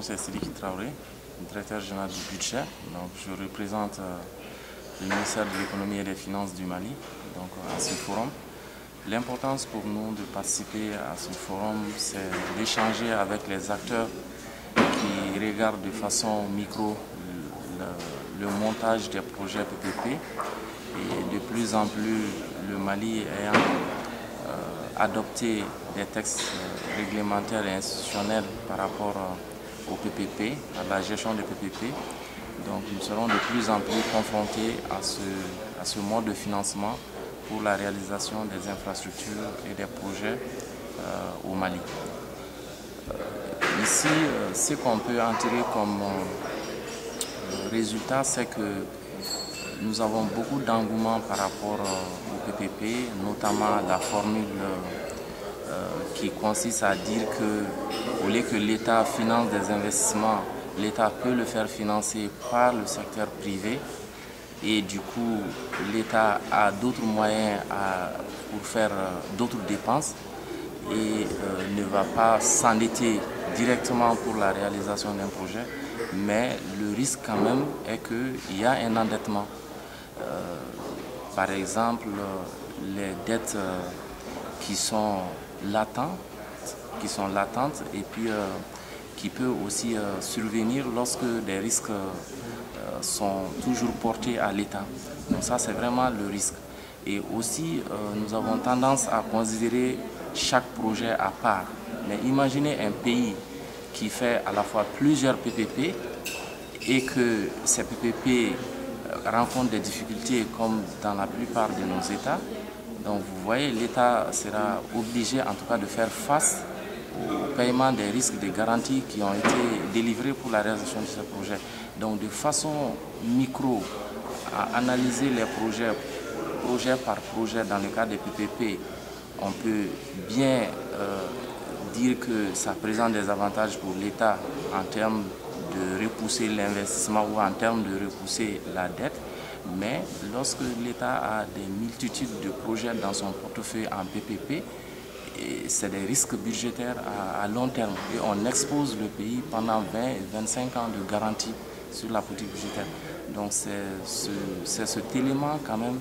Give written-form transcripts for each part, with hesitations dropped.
C'est Sidiki Traoré, directeur général du budget. Donc, je représente le ministère de l'économie et des finances du Mali à ce forum. L'importance pour nous de participer à ce forum, c'est d'échanger avec les acteurs qui regardent de façon micro le montage des projets PPP. Et de plus en plus, le Mali ayant adopté des textes réglementaires et institutionnels par rapport au PPP, à la gestion des PPP. Donc nous serons de plus en plus confrontés à ce mode de financement pour la réalisation des infrastructures et des projets au Mali. Ici, ce qu'on peut en tirer comme résultat, c'est que nous avons beaucoup d'engouement par rapport au PPP, notamment la formule qui consiste à dire que au lieu que l'État finance des investissements, l'État peut le faire financer par le secteur privé et du coup l'État a d'autres moyens pour faire d'autres dépenses et ne va pas s'endetter directement pour la réalisation d'un projet, mais le risque quand même est qu'il y a un endettement. Par exemple, les dettes qui sont latentes et puis qui peut aussi survenir lorsque des risques sont toujours portés à l'État. Donc ça, c'est vraiment le risque. Et aussi, nous avons tendance à considérer chaque projet à part. Mais imaginez un pays qui fait à la fois plusieurs PPP et que ces PPP rencontrent des difficultés comme dans la plupart de nos États. Donc vous voyez, l'État sera obligé en tout cas de faire face au paiement des risques de garantie qui ont été délivrés pour la réalisation de ces projets. Donc de façon micro, à analyser les projets, projet par projet dans le cas des PPP, on peut bien dire que ça présente des avantages pour l'État en termes de repousser l'investissement ou en termes de repousser la dette. Mais lorsque l'État a des multitudes de projets dans son portefeuille en PPP, c'est des risques budgétaires à long terme. Et on expose le pays pendant 20-25 ans de garantie sur la politique budgétaire. Donc c'est cet élément quand même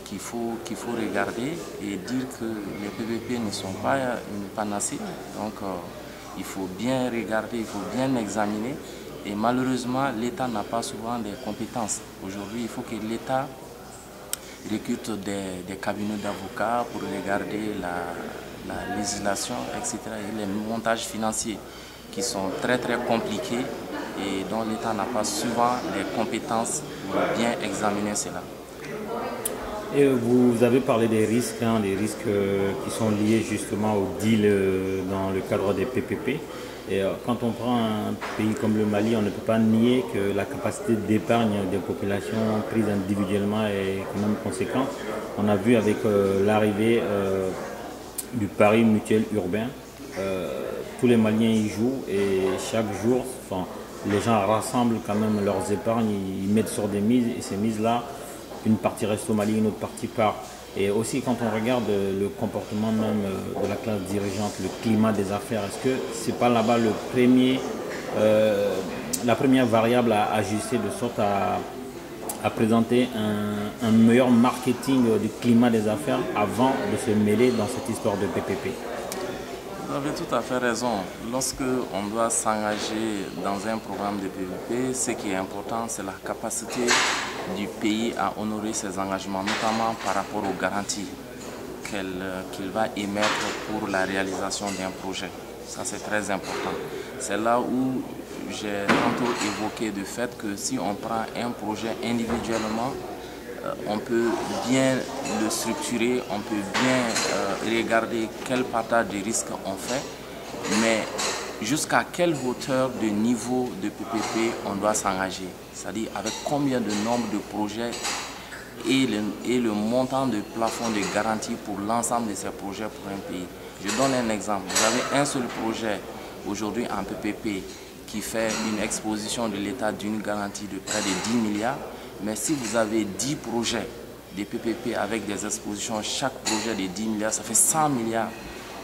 qu'il faut regarder et dire que les PPP ne sont pas une panacée. Donc il faut bien regarder, il faut bien examiner. Et malheureusement, l'État n'a pas souvent des compétences. Aujourd'hui, il faut que l'État recrute des cabinets d'avocats pour regarder la législation, etc. Et les montages financiers qui sont très très compliqués et dont l'État n'a pas souvent les compétences pour bien examiner cela. Et vous avez parlé des risques, les risques qui sont liés justement au deal dans le cadre des PPP. Et quand on prend un pays comme le Mali, on ne peut pas nier que la capacité d'épargne des populations prises individuellement est quand même conséquente. On a vu avec l'arrivée du pari mutuel urbain, tous les Maliens y jouent et chaque jour, les gens rassemblent quand même leurs épargnes, ils mettent sur des mises et ces mises-là, une partie reste au Mali, une autre partie part. Et aussi quand on regarde le comportement même de la classe dirigeante, le climat des affaires, est-ce que c'est pas là-bas la première variable à ajuster de sorte à présenter un meilleur marketing du climat des affaires avant de se mêler dans cette histoire de PPP? Vous avez tout à fait raison. Lorsque on doit s'engager dans un programme de PPP, ce qui est important, c'est la capacité du pays à honorer ses engagements, notamment par rapport aux garanties qu'il va émettre pour la réalisation d'un projet. Ça, c'est très important. C'est là où j'ai tantôt évoqué le fait que si on prend un projet individuellement, on peut bien le structurer, on peut bien regarder quel partage de risques on fait, mais jusqu'à quelle hauteur de niveau de PPP on doit s'engager, c'est-à-dire avec combien de nombre de projets et le montant de plafond de garantie pour l'ensemble de ces projets pour un pays. Je donne un exemple. Vous avez un seul projet aujourd'hui en PPP qui fait une exposition de l'État d'une garantie de près de 10 milliards. Mais si vous avez 10 projets de PPP avec des expositions, chaque projet de 10 milliards, ça fait 100 milliards.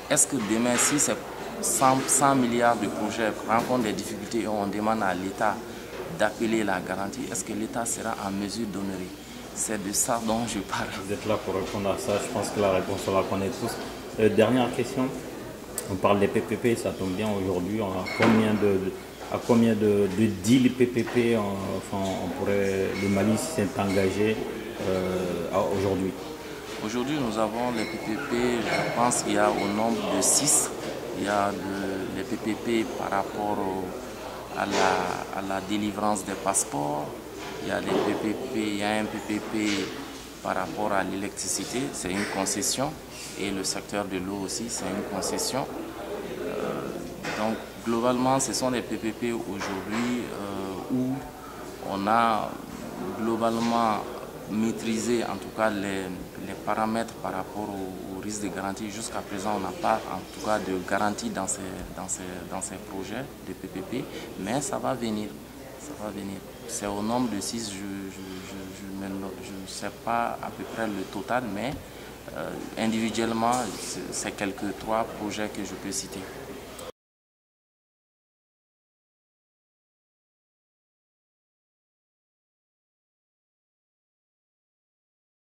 Est-ce que demain, si 100 milliards de projets rencontrent des difficultés et on demande à l'État d'appeler la garantie, est-ce que l'État sera en mesure d'honorer? C'est de ça dont je parle. Vous êtes là pour répondre à ça, je pense que la réponse on la connaît tous. Dernière question, on parle des PPP, ça tombe bien aujourd'hui, on a combien de deals PPP le Mali s'est engagé aujourd'hui? Aujourd'hui, nous avons les PPP, je pense qu'il y a au nombre de 6. Il y a les PPP par rapport à la délivrance des passeports. Il y a un PPP par rapport à l'électricité, c'est une concession. Et le secteur de l'eau aussi, c'est une concession. Donc, globalement, ce sont des PPP aujourd'hui où on a globalement maîtrisé en tout cas les paramètres par rapport au risque de garantie. Jusqu'à présent, on n'a pas en tout cas de garantie dans ces projets de PPP, mais ça va venir. Ça va venir. C'est au nombre de 6, je ne sais pas à peu près le total, mais individuellement, c'est quelques 3 projets que je peux citer.